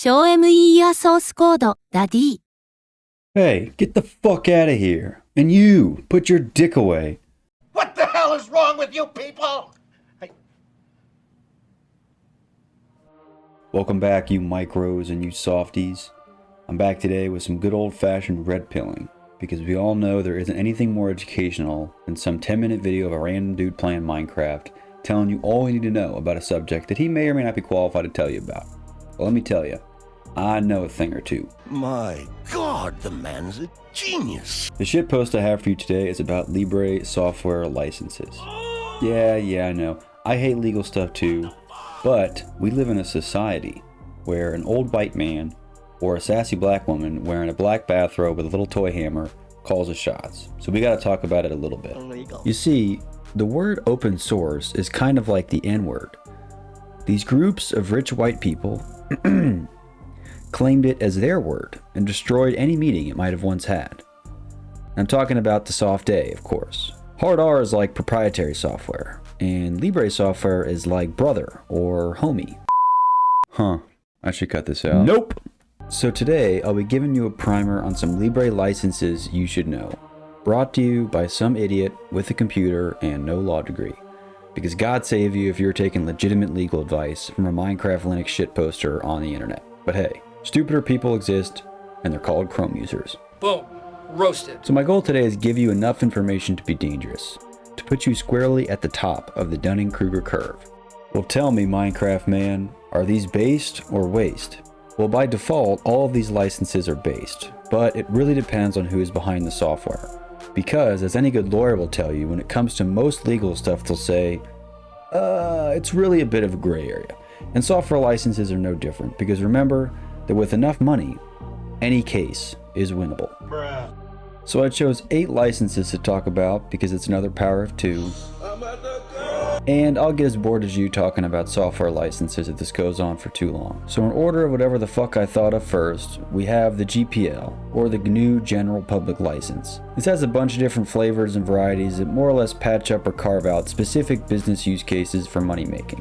Show me your source code, Daddy. Hey, get the fuck out of here. And you, put your dick away. What the hell is wrong with you people? Welcome back, you micros and you softies. I'm back today with some good old-fashioned redpilling, because we all know there isn't anything more educational than some 10-minute video of a random dude playing Minecraft telling you all you need to know about a subject that he may or may not be qualified to tell you about. Well, let me tell you, I know a thing or two. My God, the man's a genius. The shitpost I have for you today is about Libre software licenses. Yeah, I know. I hate legal stuff too, but we live in a society where an old white man or a sassy black woman wearing a black bathrobe with a little toy hammer calls the shots. So we gotta talk about it a little bit. Illegal. You see, the word open source is kind of like the N-word. These groups of rich white people claimed it as their word and destroyed any meaning it might have once had. I'm talking about the soft A, of course. Hard R is like proprietary software, and Libre software is like brother or homie. Huh, I should cut this out. Nope! So today, I'll be giving you a primer on some Libre licenses you should know. Brought to you by some idiot with a computer and no law degree. Because God save you if you're taking legitimate legal advice from a Minecraft Linux shitposter on the internet. But hey, stupider people exist, and they're called Chrome users. Boom. Roasted. So my goal today is give you enough information to be dangerous, to put you squarely at the top of the Dunning-Kruger curve. Well, tell me, Minecraft man, are these based or waste? Well, by default, all of these licenses are based, but it really depends on who is behind the software. Because, as any good lawyer will tell you, when it comes to most legal stuff, they'll say, it's really a bit of a gray area. And software licenses are no different, because remember that with enough money, any case is winnable. Bruh. So I chose 8 licenses to talk about because it's another power of 2. And I'll get as bored as you talking about software licenses if this goes on for too long. So in order of whatever the fuck I thought of first, we have the GPL, or the GNU General Public License. This has a bunch of different flavors and varieties that more or less patch up or carve out specific business use cases for money making.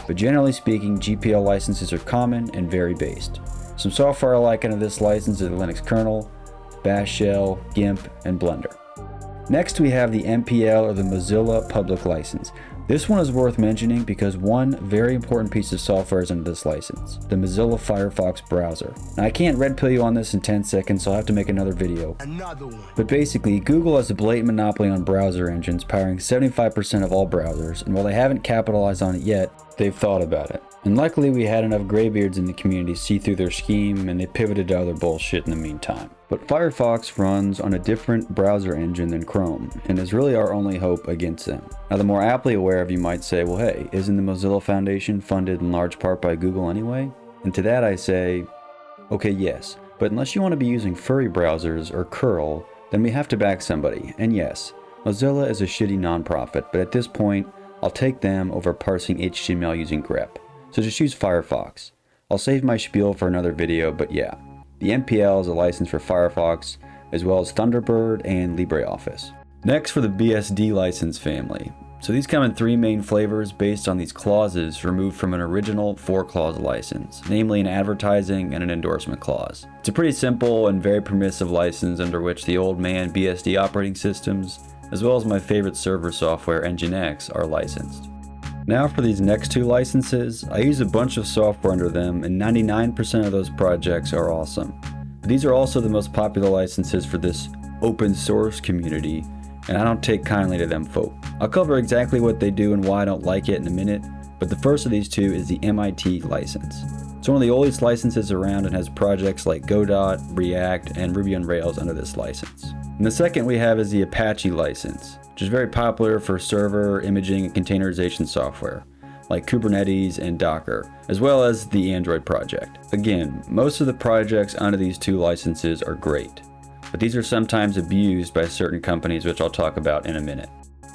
But generally speaking, GPL licenses are common and very based. Some software I like under this license is the Linux kernel, Bash Shell, GIMP, and Blender. Next we have the MPL, or the Mozilla Public License. This one is worth mentioning because one very important piece of software is under this license, the Mozilla Firefox browser. Now I can't red pill you on this in 10 seconds, so I'll have to make another video. Another one. But basically, Google has a blatant monopoly on browser engines, powering 75% of all browsers, and while they haven't capitalized on it yet, they've thought about it. And luckily we had enough graybeards in the community see through their scheme, and they pivoted to other bullshit in the meantime. But Firefox runs on a different browser engine than Chrome, and is really our only hope against them. Now the more aptly aware of you might say, well hey, isn't the Mozilla Foundation funded in large part by Google anyway? And to that I say, okay yes, but unless you want to be using furry browsers or curl, then we have to back somebody. And yes, Mozilla is a shitty nonprofit, but at this point, I'll take them over parsing HTML using grep. So just use Firefox. I'll save my spiel for another video, but yeah. The MPL is a license for Firefox, as well as Thunderbird and LibreOffice. Next for the BSD license family. So these come in 3 main flavors based on these clauses removed from an original 4-clause license, namely an advertising and an endorsement clause. It's a pretty simple and very permissive license under which the old man BSD operating systems, as well as my favorite server software Nginx, are licensed. Now for these next 2 licenses, I use a bunch of software under them, and 99% of those projects are awesome. But these are also the most popular licenses for this open source community, and I don't take kindly to them folk. I'll cover exactly what they do and why I don't like it in a minute, but the first of these 2 is the MIT license. It's one of the oldest licenses around and has projects like Godot, React, and Ruby on Rails under this license. And the second we have is the Apache license, which is very popular for server, imaging, and containerization software, like Kubernetes and Docker, as well as the Android project. Again, most of the projects under these 2 licenses are great, but these are sometimes abused by certain companies, which I'll talk about in a minute.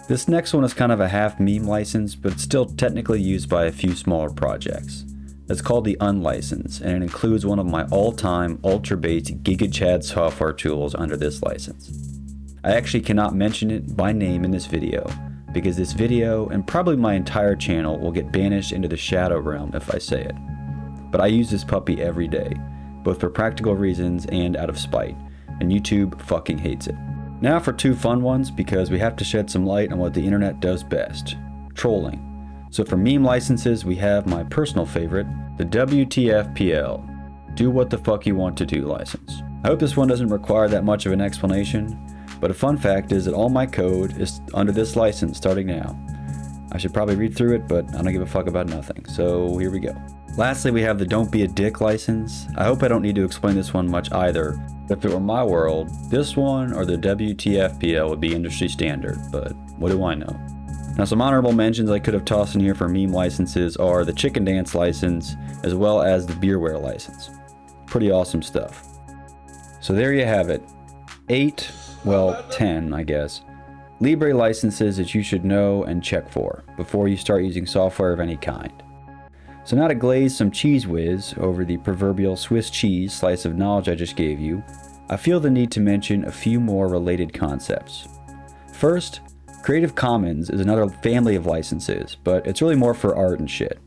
This next one is kind of a half meme license, but it's still technically used by a few smaller projects. It's called the Unlicense, and it includes one of my all-time ultra-based GigaChad software tools under this license. I actually cannot mention it by name in this video, because this video, and probably my entire channel, will get banished into the shadow realm if I say it. but I use this puppy every day, both for practical reasons and out of spite, and YouTube fucking hates it. Now for two fun ones, because we have to shed some light on what the internet does best: trolling. So for meme licenses, we have my personal favorite, the WTFPL, do what the fuck you want to do license. I hope this one doesn't require that much of an explanation, but a fun fact is that all my code is under this license starting now. I should probably read through it, but I don't give a fuck about nothing, so here we go. Lastly, we have the Don't Be a Dick license. I hope I don't need to explain this one much either. If it were my world, this one or the WTFPL would be industry standard, but what do I know? Now, some honorable mentions I could have tossed in here for meme licenses are the Chicken Dance license, as well as the Beerware license. Pretty awesome stuff. So there you have it. 10, I guess, Libre licenses that you should know and check for before you start using software of any kind. So now to glaze some cheese whiz over the proverbial Swiss cheese slice of knowledge I just gave you, I feel the need to mention a few more related concepts. First, Creative Commons is another family of licenses, but it's really more for art and shit.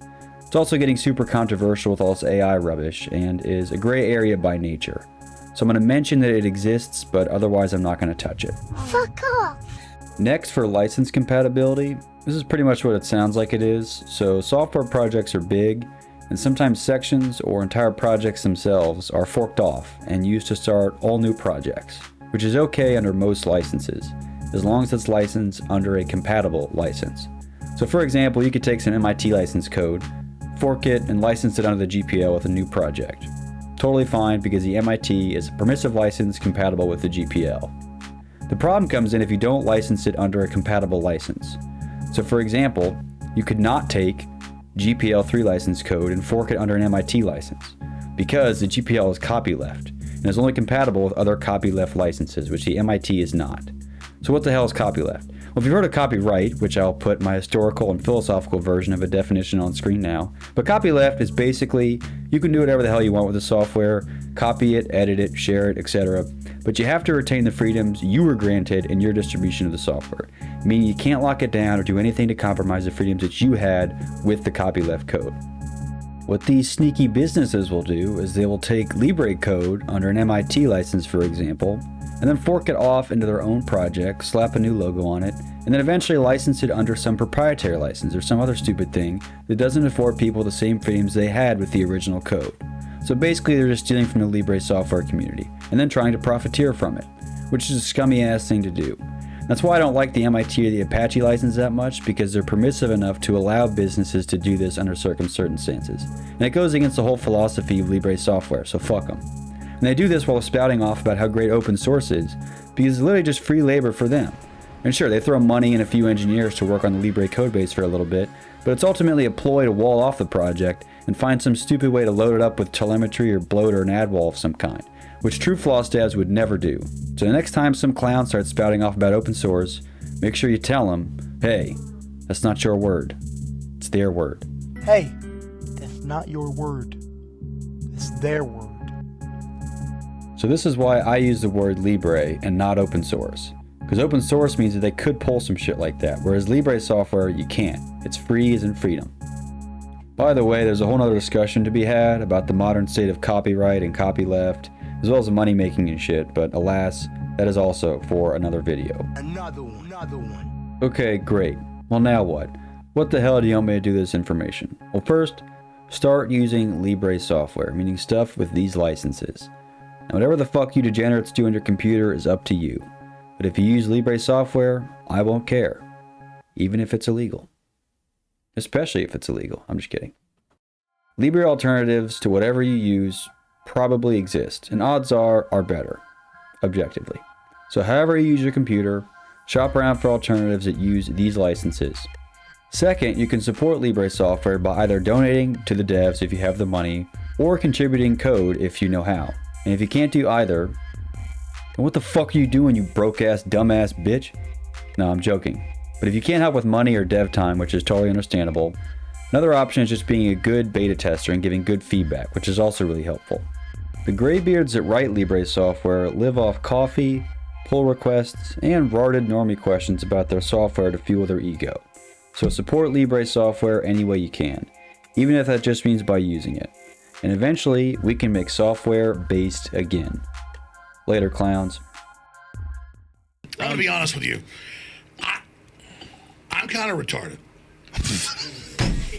It's also getting super controversial with all this AI rubbish and is a gray area by nature. So I'm going to mention that it exists, but otherwise I'm not going to touch it. Fuck off! Next, for license compatibility, this is pretty much what it sounds like it is. So software projects are big, and sometimes sections or entire projects themselves are forked off and used to start all new projects, which is okay under most licenses, as long as it's licensed under a compatible license. So for example, you could take some MIT license code, fork it, and license it under the GPL with a new project. Totally fine, because the MIT is a permissive license compatible with the GPL. The problem comes in if you don't license it under a compatible license. So for example, you could not take GPL 3 license code and fork it under an MIT license, because the GPL is copyleft and is only compatible with other copyleft licenses, which the MIT is not. So what the hell is copyleft? Well, if you've heard of copyright, which I'll put my historical and philosophical version of a definition on screen now, but copyleft is basically, you can do whatever the hell you want with the software, copy it, edit it, share it, etc. But you have to retain the freedoms you were granted in your distribution of the software, meaning you can't lock it down or do anything to compromise the freedoms that you had with the copyleft code. What these sneaky businesses will do is they will take Libre code under an MIT license, for example, and then fork it off into their own project, slap a new logo on it, and then eventually license it under some proprietary license or some other stupid thing that doesn't afford people the same freedoms they had with the original code. So basically they're just stealing from the Libre software community and then trying to profiteer from it, which is a scummy ass thing to do. That's why I don't like the MIT or the Apache license that much, because they're permissive enough to allow businesses to do this under certain circumstances. And it goes against the whole philosophy of Libre software, so fuck them. And they do this while spouting off about how great open source is, because it's literally just free labor for them. And sure, they throw money and a few engineers to work on the Libre codebase for a little bit, but it's ultimately a ploy to wall off the project and find some stupid way to load it up with telemetry or bloat or an ad wall of some kind, which true Floss devs would never do. So the next time some clown starts spouting off about open source, make sure you tell them, hey, that's not your word, it's their word. Hey, that's not your word, it's their word. So this is why I use the word Libre and not open source. Because open source means that they could pull some shit like that, whereas Libre software, you can't. It's free as in freedom. By the way, there's a whole other discussion to be had about the modern state of copyright and copyleft, as well as money making and shit, but alas, that is also for another video. Another one. Okay, great. Well, now what? What the hell do you want me to do with this information? Well, first, start using Libre software, meaning stuff with these licenses. And whatever the fuck you degenerates do on your computer is up to you. But if you use Libre software, I won't care. Even if it's illegal. Especially if it's illegal. I'm just kidding. Libre alternatives to whatever you use probably exist, and odds are better, objectively. So however you use your computer, shop around for alternatives that use these licenses. Second, you can support Libre software by either donating to the devs if you have the money, or contributing code if you know how. And if you can't do either, then what the fuck are you doing, you broke-ass, dumbass bitch? No, I'm joking. But if you can't help with money or dev time, which is totally understandable, another option is just being a good beta tester and giving good feedback, which is also really helpful. The graybeards that write Libre software live off coffee, pull requests, and rotted normie questions about their software to fuel their ego. So support Libre software any way you can, even if that just means by using it. And eventually, we can make software based again. Later, clowns. I'm gonna be honest with you. I'm kind of retarded.